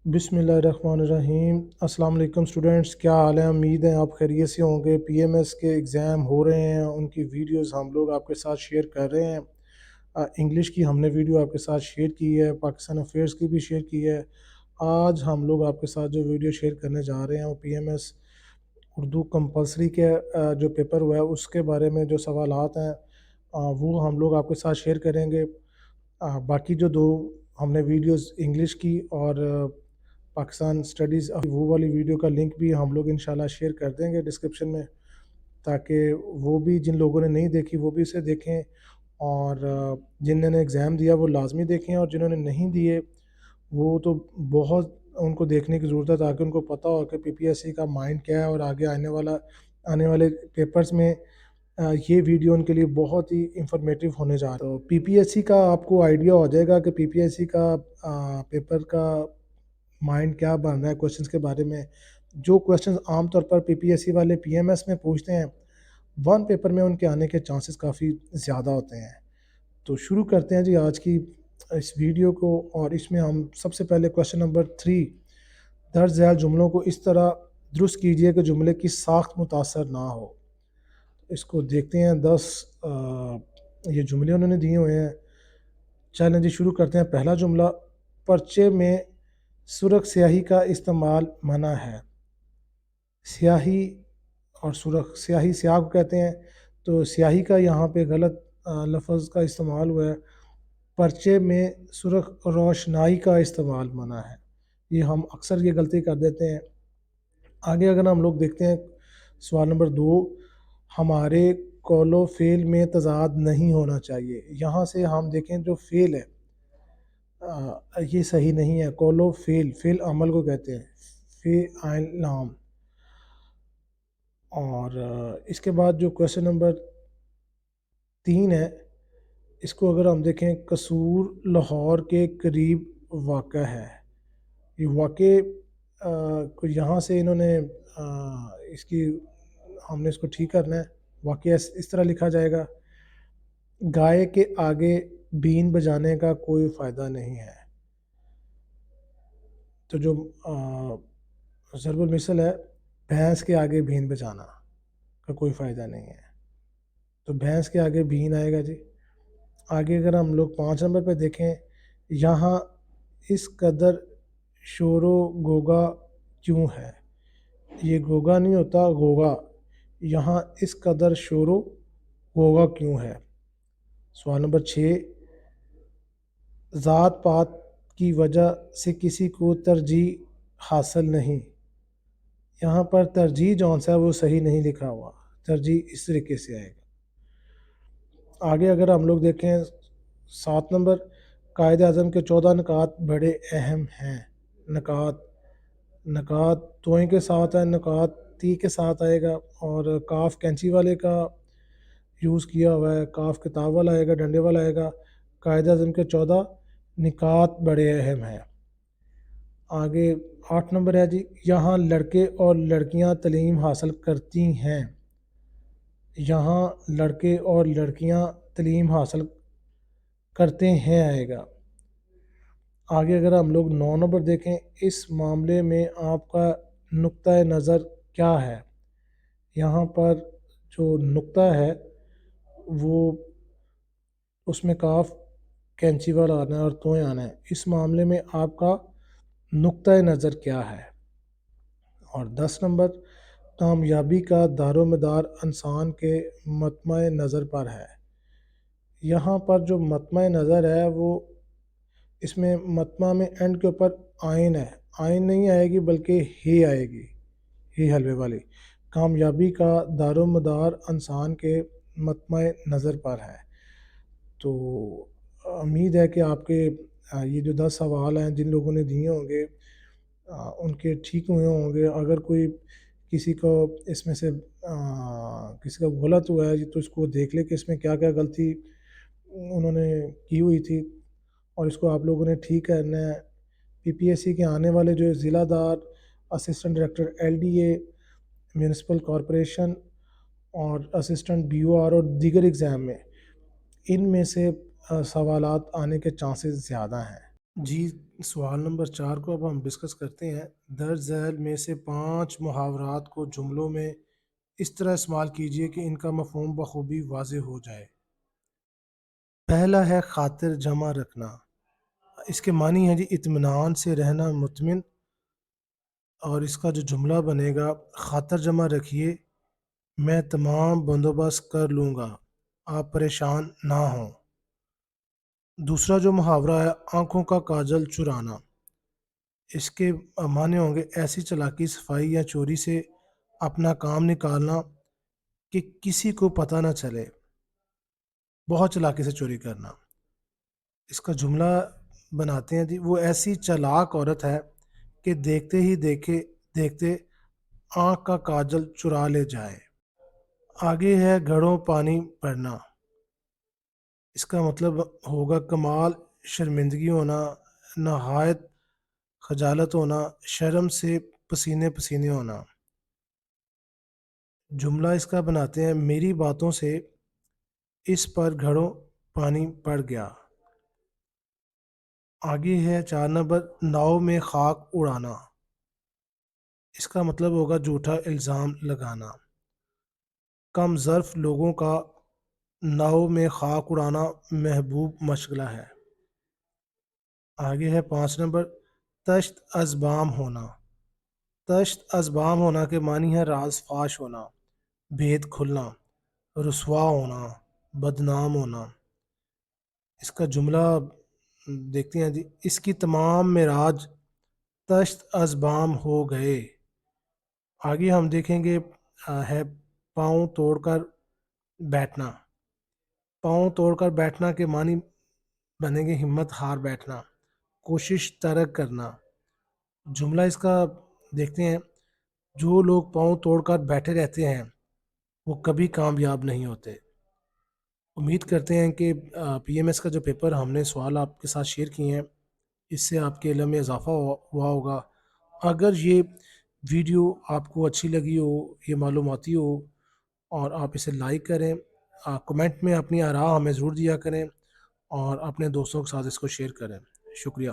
बिस्मिल्लाहिर्रहमानिर्रहीम। अस्सलाम वालेकुम स्टूडेंट्स, क्या हाल है? उम्मीद है आप खैरियत से होंगे। पीएमएस के एग्ज़ाम हो रहे हैं, उनकी वीडियोस हम लोग आपके साथ शेयर कर रहे हैं। इंग्लिश की हमने वीडियो आपके साथ शेयर की है, पाकिस्तान अफेयर्स की भी शेयर की है। आज हम लोग आपके साथ जो वीडियो शेयर करने जा रहे हैं वो पीएमएस उर्दू कंपलसरी के जो पेपर हुआ है उसके बारे में जो सवालात हैं वो हम लोग आपके साथ शेयर करेंगे। बाकी जो दो हमने वीडियोस इंग्लिश की और पाकिस्तान स्टडीज़ वो वाली वीडियो का लिंक भी हम लोग इंशाल्लाह शेयर कर देंगे डिस्क्रिप्शन में, ताकि वो भी जिन लोगों ने नहीं देखी वो भी इसे देखें, और जिन्होंने एग्ज़ाम दिया वो लाजमी देखें, और जिन्होंने नहीं दिए वो तो बहुत उनको देखने की ज़रूरत है, ताकि उनको पता हो कि पीपीएससी का माइंड क्या है और आगे आने वाले पेपर्स में ये वीडियो उनके लिए बहुत ही इंफॉर्मेटिव होने जा रहा है। तो पीपीएससी का आपको आइडिया हो जाएगा कि पीपीएससी का पेपर का माइंड क्या बन रहा है क्वेश्चंस के बारे में। जो क्वेश्चंस आमतौर पर पीपीएससी वाले पीएमएस में पूछते हैं, वन पेपर में उनके आने के चांसेस काफ़ी ज़्यादा होते हैं। तो शुरू करते हैं जी आज की इस वीडियो को, और इसमें हम सबसे पहले क्वेश्चन नंबर 3, दर्ज झैल जुमलों को इस तरह दुरुस्त कीजिए कि जुमले की साख्त मुतासर ना हो। इसको देखते हैं। 10 ये जुमले उन्होंने दिए हुए हैं। चलें जी शुरू करते हैं। पहला जुमला, पर्चे में सुर्ख स्याही का इस्तेमाल मना है। स्याही और सुर्ख, स्याही स्याह को कहते हैं, तो स्याही का यहाँ पे गलत लफ्ज़ का इस्तेमाल हुआ है। पर्चे में सुर्ख रोशनाई का इस्तेमाल मना है। ये हम अक्सर ये गलती कर देते हैं। आगे अगर हम लोग देखते हैं सवाल नंबर 2, हमारे कौलो फ़ेल में तज़ाद नहीं होना चाहिए। यहाँ से हम देखें जो फ़ेल है ये सही नहीं है। कौलो फ़ेल, फ़ेल अमल को कहते हैं, फ़ेआइल नाम। और इसके बाद जो क्वेश्चन नंबर 3 है, इसको अगर हम देखें, कसूर लाहौर के करीब वाक़ा है। ये वाक़े को यहाँ से इन्होंने इसकी हमने इसको ठीक करना है। वाक़या इस तरह लिखा जाएगा, गाय के आगे बीन बजाने का कोई फ़ायदा नहीं है। तो जो ज़रबुल मिसल है, भैंस के आगे बीन बजाना का कोई फ़ायदा नहीं है, तो भैंस के आगे बीन आएगा जी। आगे अगर हम लोग 5 नंबर पे देखें, यहाँ इस कदर शोरो गोगा क्यों है। ये गोगा नहीं होता, गोगा। यहाँ इस कदर शोरो गोगा क्यों है। सवाल नंबर 6, ज़ात पात की वजह से किसी को तरजीह हासिल नहीं। यहाँ पर तरजीह जौन सा है वो सही नहीं लिखा हुआ, तरजीह इस तरीके से आएगा। आगे अगर हम लोग देखें 7 नंबर, कायदे आज़म के 14 नकात बड़े अहम हैं। नकात, नकात तोय के साथ है, नकात ती के साथ आएगा, और काफ कैंची वाले का यूज़ किया हुआ है, काफ किताब वाला आएगा, डंडे वाला आएगा। कायदे आज़म के 14 निकात बड़े अहम हैं। आगे 8 नंबर है जी, यहाँ लड़के और लड़कियाँ तालीम हासिल करती हैं। यहाँ लड़के और लड़कियाँ तालीम हासिल करते हैं आएगा। आगे अगर हम लोग 9 नंबर देखें, इस मामले में आपका नुक्ता नज़र क्या है। यहाँ पर जो नुक्ता है वो उसमें काफ कैंची वाला आना है और तोय आना है। इस मामले में आपका नुक्ता नज़र क्या है। और 10 नंबर, कामयाबी का दारोमदार इंसान के मतमा नज़र पर है। यहाँ पर जो मतमा नज़र है वो, इसमें मतमा में एंड के ऊपर आइन है, आइन नहीं आएगी बल्कि ही आएगी, ही हलवे वाली। कामयाबी का दारोमदार इंसान के मतमा नज़र पर है। तो उम्मीद है कि आपके ये जो 10 सवाल हैं जिन लोगों ने दिए होंगे उनके ठीक हुए होंगे। अगर कोई किसी को इसमें से किसी का गलत हुआ है तो इसको देख ले कि इसमें क्या क्या गलती उन्होंने की हुई थी, और इसको आप लोगों ने ठीक करना है। पीपीएससी के आने वाले जो ज़िलादार, assistant director LDA, municipal corporation और असिस्टेंट बीओआर और दीगर एग्ज़ाम में इनमें से सवालात आने के चांसेस ज़्यादा हैं। جی، سوال نمبر 4 کو اب ہم ڈسکس کرتے ہیں۔ درج ذیل میں سے 5 محاورات کو جملوں میں اس طرح استعمال کیجیے کہ ان کا مفہوم بخوبی واضح ہو جائے۔ پہلا ہے خاطر جمع رکھنا۔ اس کے معنی ہے جی اطمینان سے رہنا، مطمئن۔ اور اس کا جو جملہ بنے گا، خاطر جمع رکھیے، میں تمام بندوبست کر لوں گا، آپ پریشان نہ ہوں۔ دوسرا جو محاورہ ہے، آنکھوں کا کاجل چرانا۔ اس کے معنی ہوں گے ایسی چالاکی، صفائی یا چوری سے اپنا کام نکالنا کہ کسی کو پتہ نہ چلے، بہت چالاکی سے چوری کرنا۔ اس کا جملہ بناتے ہیں جی وہ ایسی چالاک عورت ہے کہ دیکھتے ہی دیکھتے آنکھ کا کاجل چرا لے جائے۔ آگے ہے گھڑوں پانی پڑنا۔ اس کا مطلب ہوگا کمال شرمندگی ہونا، نہایت خجالت ہونا، شرم سے پسینے پسینے ہونا۔ جملہ اس کا بناتے ہیں میری باتوں سے اس پر گھڑوں پانی پڑ گیا۔ آگے ہے 4 نمبر، ناؤ میں خاک اڑانا۔ اس کا مطلب ہوگا جھوٹا الزام لگانا۔ کم ظرف لوگوں کا ناؤ میں خاک اڑانا محبوب مشغلہ ہے۔ آگے ہے 5 نمبر، تشت ازبام ہونا۔ تشت ازبام ہونا کے معنی ہے راز فاش ہونا، بھید کھلنا، رسوا ہونا، بدنام ہونا۔ اس کا جملہ دیکھتے ہیں جی اس کی تمام معراج تشت ازبام ہو گئے۔ آگے ہم دیکھیں گے ہے پاؤں توڑ کر بیٹھنا۔ پاؤں توڑ کر بیٹھنا کے معنی بنیں گے ہمت ہار بیٹھنا، کوشش ترک کرنا۔ جملہ اس کا دیکھتے ہیں جو لوگ پاؤں توڑ کر بیٹھے رہتے ہیں وہ کبھی کامیاب نہیں ہوتے۔ امید کرتے ہیں کہ پی ایم ایس کا جو پیپر ہم نے سوال آپ کے ساتھ شیئر کیے ہیں اس سے آپ کے علم میں اضافہ ہوا ہوگا۔ اگر یہ ویڈیو آپ کو اچھی لگی ہو، یہ معلوماتی ہو، اور آپ اسے لائک کریں، کمنٹ میں اپنی آراء ہمیں ضرور دیا کریں، اور اپنے دوستوں کے ساتھ اس کو شیئر کریں۔ شکریہ۔